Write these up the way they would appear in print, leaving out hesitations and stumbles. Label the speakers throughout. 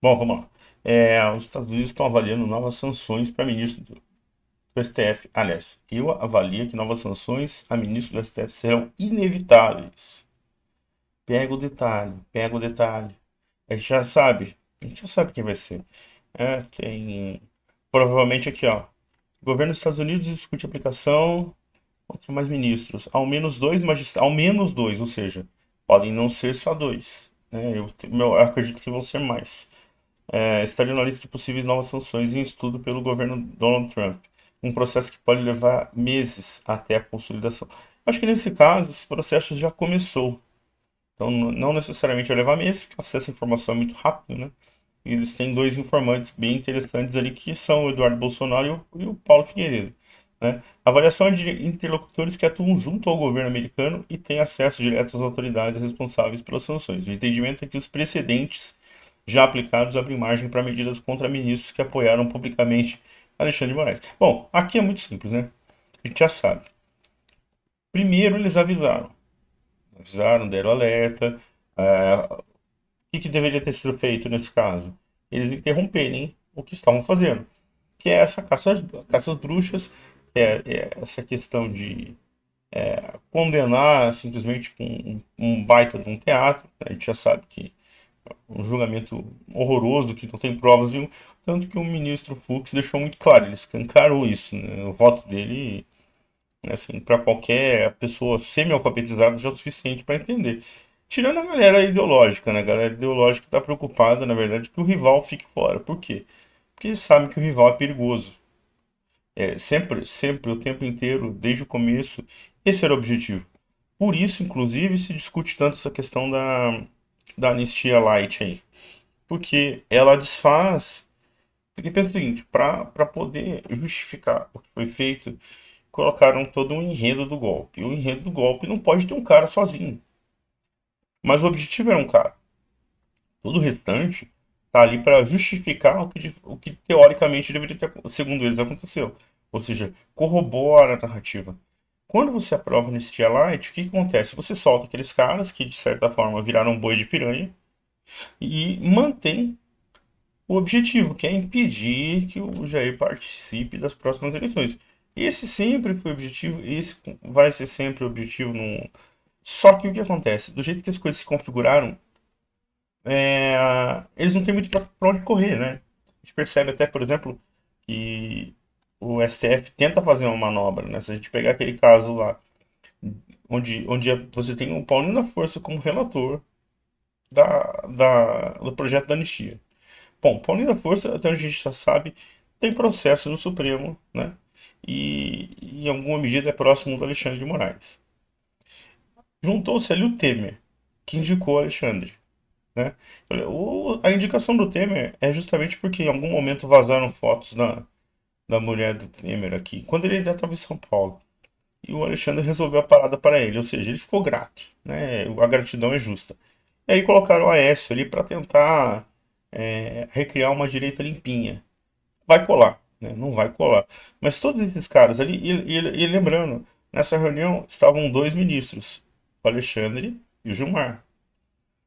Speaker 1: Bom, vamos lá. Os Estados Unidos estão avaliando novas sanções para ministro do STF. Aliás, eu avalio que novas sanções a ministro do STF serão inevitáveis. Pega o detalhe, pega o detalhe. A gente já sabe quem vai ser. Tem provavelmente aqui, ó. O governo dos Estados Unidos discute aplicação contra mais ministros. Ao menos dois magistrados, ao menos dois, ou seja, podem não ser só dois, né? Eu acredito que vão ser mais. Estaria na lista de possíveis novas sanções em estudo pelo governo Donald Trump. Um processo que pode levar meses até a consolidação. Acho que nesse caso, esse processo já começou. Então, não necessariamente vai levar meses, porque o acesso à informação é muito rápido, né? E eles têm dois informantes bem interessantes ali, que são o Eduardo Bolsonaro e o Paulo Figueiredo, né? A avaliação é de interlocutores que atuam junto ao governo americano e têm acesso direto às autoridades responsáveis pelas sanções. O entendimento é que os precedentes já aplicados abrem margem para medidas contra ministros que apoiaram publicamente Alexandre de Moraes. Bom, aqui é muito simples, né? A gente já sabe. Primeiro, eles avisaram, deram alerta. O que deveria ter sido feito nesse caso? Eles interromperem o que estavam fazendo, que é essa caça às bruxas, é essa questão de condenar simplesmente com um baita de um teatro. A gente já sabe que um julgamento horroroso, que não tem provas nenhum, tanto que o ministro Fux deixou muito claro, ele escancarou isso, né? O voto dele, assim, para qualquer pessoa semi-alfabetizada já é o suficiente para entender. Tirando a galera ideológica, né? A galera ideológica está preocupada, na verdade, que o rival fique fora. Por quê? Porque eles sabem que o rival é perigoso. Sempre, sempre, o tempo inteiro, desde o começo, esse era o objetivo. Por isso, inclusive, se discute tanto essa questão da anistia light aí. Porque ela desfaz. Porque pensa o seguinte: para poder justificar o que foi feito, colocaram todo um enredo do golpe. E o enredo do golpe não pode ter um cara sozinho. Mas o objetivo era um cara. Todo o restante tá ali para justificar o que teoricamente deveria ter, segundo eles, aconteceu. Ou seja, corrobora a narrativa. Quando você aprova nesse dia light, o que acontece? Você solta aqueles caras que, de certa forma, viraram boi de piranha e mantém o objetivo, que é impedir que o Jair participe das próximas eleições. Esse sempre foi o objetivo, esse vai ser sempre o objetivo. Só que o que acontece? Do jeito que as coisas se configuraram, eles não têm muito para onde correr, né? A gente percebe até, por exemplo, que o STF tenta fazer uma manobra, né? Se a gente pegar aquele caso lá, onde você tem o Paulinho da Força como relator do projeto da anistia. Bom, Paulinho da Força, até onde a gente já sabe, tem processo no Supremo, né? E em alguma medida é próximo do Alexandre de Moraes. Juntou-se ali o Temer, que indicou o Alexandre, né? A indicação do Temer é justamente porque em algum momento vazaram fotos da mulher do Temer aqui, quando ele ainda estava em São Paulo. E o Alexandre resolveu a parada para ele, ou seja, ele ficou grato, né? A gratidão é justa. E aí colocaram o Aécio ali para tentar recriar uma direita limpinha. Vai colar, né? Não vai colar. Mas todos esses caras ali, e lembrando, nessa reunião estavam dois ministros, o Alexandre e o Gilmar.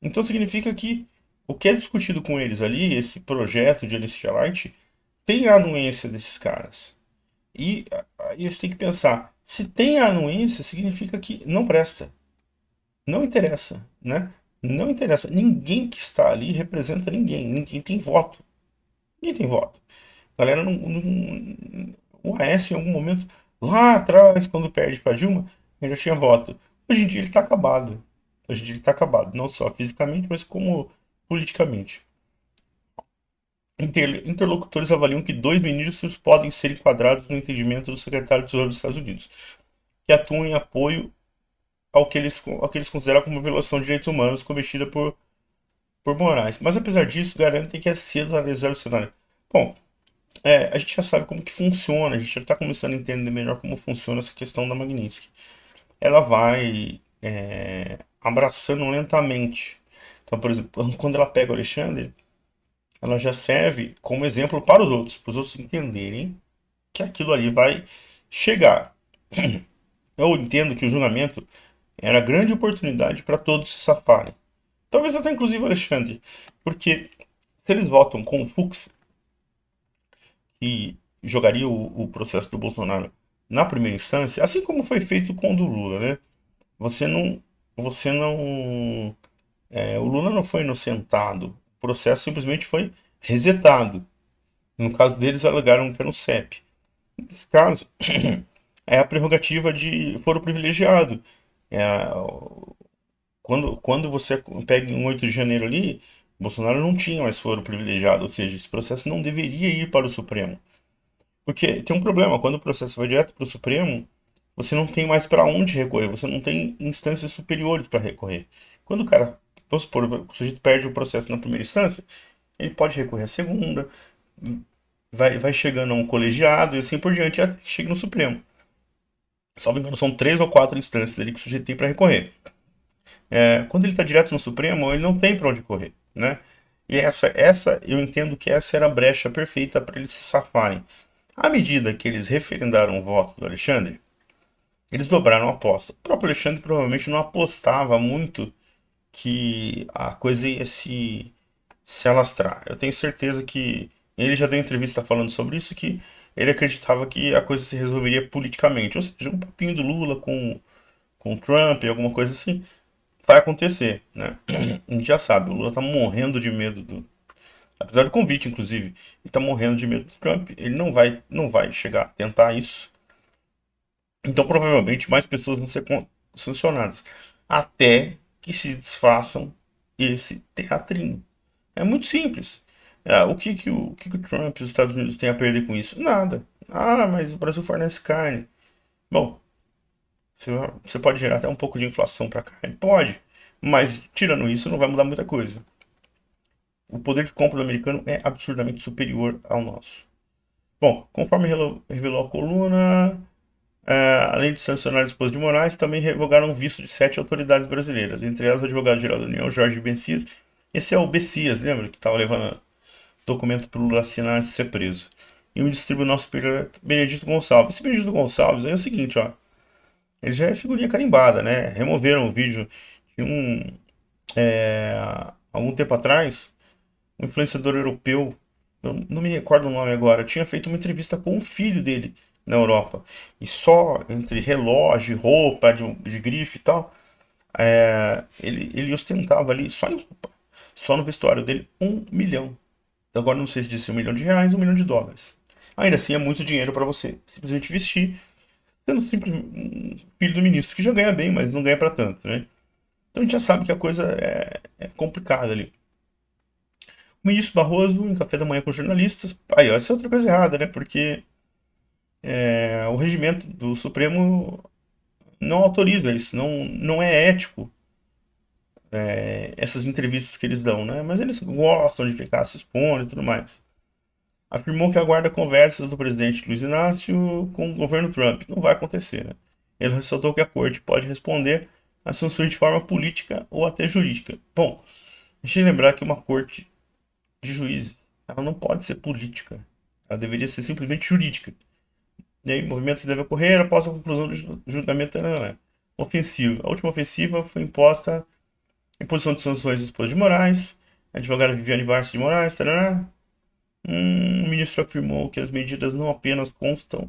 Speaker 1: Então significa que o que é discutido com eles ali, esse projeto de Anistia Light, tem a anuência desses caras. E aí eles têm que pensar, se tem a anuência, significa que não presta. Não interessa, né? Não interessa. Ninguém que está ali representa ninguém. Ninguém tem voto. Ninguém tem voto. A galera o Aécio, em algum momento, lá atrás, quando perde para Dilma, ele já tinha voto. Hoje em dia ele está acabado. Hoje em dia ele está acabado. Não só fisicamente, mas como politicamente. Interlocutores avaliam que dois ministros podem ser enquadrados no entendimento do secretário de Tesouro dos Estados Unidos, que atuam em apoio ao que eles consideram como violação de direitos humanos cometida por Moraes. Mas apesar disso, garantem que é cedo analisar o cenário. Bom, a gente já sabe como que funciona, a gente já está começando a entender melhor como funciona essa questão da Magnitsky. Ela vai abraçando lentamente. Então, por exemplo, quando ela pega o Alexandre, ela já serve como exemplo para os outros entenderem que aquilo ali vai chegar. Eu entendo que o julgamento era grande oportunidade para todos se safarem. Talvez até inclusive o Alexandre, porque Se eles votam com o Fux, que jogaria o processo do Bolsonaro na primeira instância, assim como foi feito com o do Lula, né? Você não, você não, o Lula não foi inocentado, o processo simplesmente foi resetado. No caso deles, alegaram que era um CEP. Nesse caso, é a prerrogativa de foro privilegiado. É, quando você pega em 8 de janeiro ali, Bolsonaro não tinha mais foro privilegiado, ou seja, esse processo não deveria ir para o Supremo. Porque tem um problema, quando o processo vai direto para o Supremo, você não tem mais para onde recorrer, você não tem instâncias superiores para recorrer. Quando o cara, vamos supor, o sujeito perde o processo na primeira instância, ele pode recorrer à segunda, vai chegando a um colegiado e assim por diante, até que chega no Supremo. Salvo engano, são 3 ou 4 instâncias ali que o sujeito tem para recorrer. Quando ele está direto no Supremo, ele não tem para onde correr, né? E eu entendo que essa era a brecha perfeita para eles se safarem. À medida que eles referendaram o voto do Alexandre, eles dobraram a aposta. O próprio Alexandre provavelmente não apostava muito que a coisa ia se alastrar. Eu tenho certeza que ele já deu entrevista falando sobre isso, que ele acreditava que a coisa se resolveria politicamente. Ou seja, um papinho do Lula com o Trump, alguma coisa assim, vai acontecer, né? A gente já sabe, o Lula tá morrendo de medo apesar do convite, inclusive, ele tá morrendo de medo do Trump. Ele não vai chegar a tentar isso. Então, provavelmente, mais pessoas vão ser sancionadas. Até que se desfaçam esse teatrinho. É muito simples. O que o Trump e os Estados Unidos têm a perder com isso? Nada. Ah, mas o Brasil fornece carne. Bom, você pode gerar até um pouco de inflação para carne? Pode. Mas, tirando isso, não vai mudar muita coisa. O poder de compra do americano é absurdamente superior ao nosso. Bom, conforme revelou a coluna, além de sancionar a esposa de Moraes, também revogaram o visto de 7 autoridades brasileiras, entre elas o advogado-geral da União, Jorge Messias. Esse é o Bessias, lembra? Que estava levando documento para o Lula assinar antes de ser preso. E o ministro do Tribunal Superior, Benedito Gonçalves. Esse Benedito Gonçalves aí é o seguinte, ó. Ele já é figurinha carimbada, né? Removeram o vídeo de algum tempo atrás, um influenciador europeu, eu não me recordo o nome agora, tinha feito uma entrevista com o filho dele na Europa. E só entre relógio, roupa de grife e tal, ele ostentava ali, só em roupa, só no vestuário dele, 1 milhão. Agora não sei se disse R$ 1 milhão, US$ 1 milhão. Ainda assim é muito dinheiro para você simplesmente vestir, sendo um filho do ministro, que já ganha bem, mas não ganha para tanto, né? Então a gente já sabe que a coisa é complicada ali. O ministro Barroso, em café da manhã com jornalistas. Aí, ó, essa é outra coisa errada, né? Porque o regimento do Supremo não autoriza isso, não é ético essas entrevistas que eles dão, né? Mas eles gostam de ficar se expondo e tudo mais. Afirmou que aguarda conversas do presidente Luiz Inácio com o governo Trump. Não vai acontecer, né? Ele ressaltou que a corte pode responder a sanções de forma política ou até jurídica. Bom, deixa eu lembrar que uma corte de juízes, ela não pode ser política. Ela deveria ser simplesmente jurídica. E aí, movimento que deve ocorrer após a conclusão do julgamento ofensivo. A última ofensiva foi imposta em posição de sanções à esposa de Moraes, a advogada Viviane Barça de Moraes, tarará. O ministro afirmou que as medidas não apenas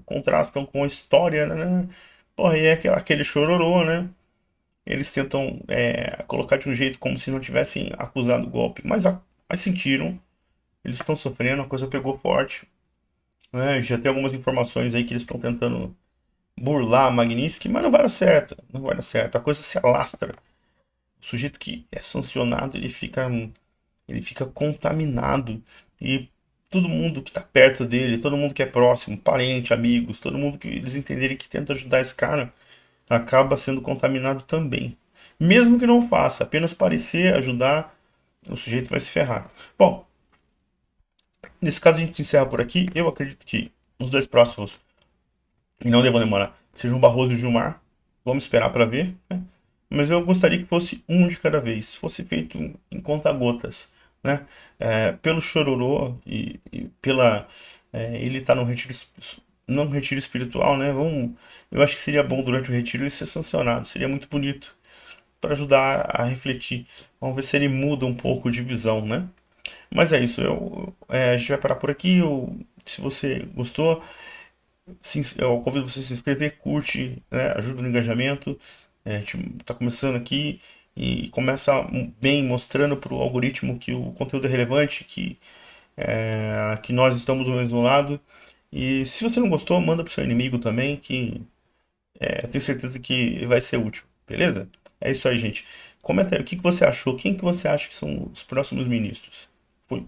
Speaker 1: contrastam com a história, né? Porra, e é aquele chororô, né? Eles tentam colocar de um jeito como se não tivessem acusado o golpe, mas sentiram, eles estão sofrendo, a coisa pegou forte, né? Já tem algumas informações aí que eles estão tentando burlar a Magnitsky, mas não vai dar certo, não vai dar certo, a coisa se alastra. O sujeito que é sancionado, ele fica contaminado e todo mundo que está perto dele, todo mundo que é próximo, parente, amigos, todo mundo que eles entenderem que tenta ajudar esse cara, acaba sendo contaminado também. Mesmo que não faça, apenas parecer ajudar, o sujeito vai se ferrar. Bom, nesse caso a gente encerra por aqui. Eu acredito que os dois próximos, e não devam demorar, sejam o Barroso e o Gilmar. Vamos esperar para ver, né? Mas eu gostaria que fosse um de cada vez, fosse feito em conta-gotas, né? Pelo chororô e pela ele estar num retiro, não retiro espiritual, né? Eu acho que seria bom durante o retiro ele ser sancionado, seria muito bonito para ajudar a refletir. Vamos ver se ele muda um pouco de visão, né? Mas é isso, a gente vai parar por aqui. Se você gostou, eu convido você a se inscrever, curte, né, ajuda no engajamento. A gente está começando aqui e começa bem mostrando para o algoritmo que o conteúdo é relevante, que nós estamos do mesmo lado. E se você não gostou, manda para o seu inimigo também, que eu tenho certeza que vai ser útil, beleza? É isso aí, gente. Comenta aí o que que você achou, quem que você acha que são os próximos ministros. Fui.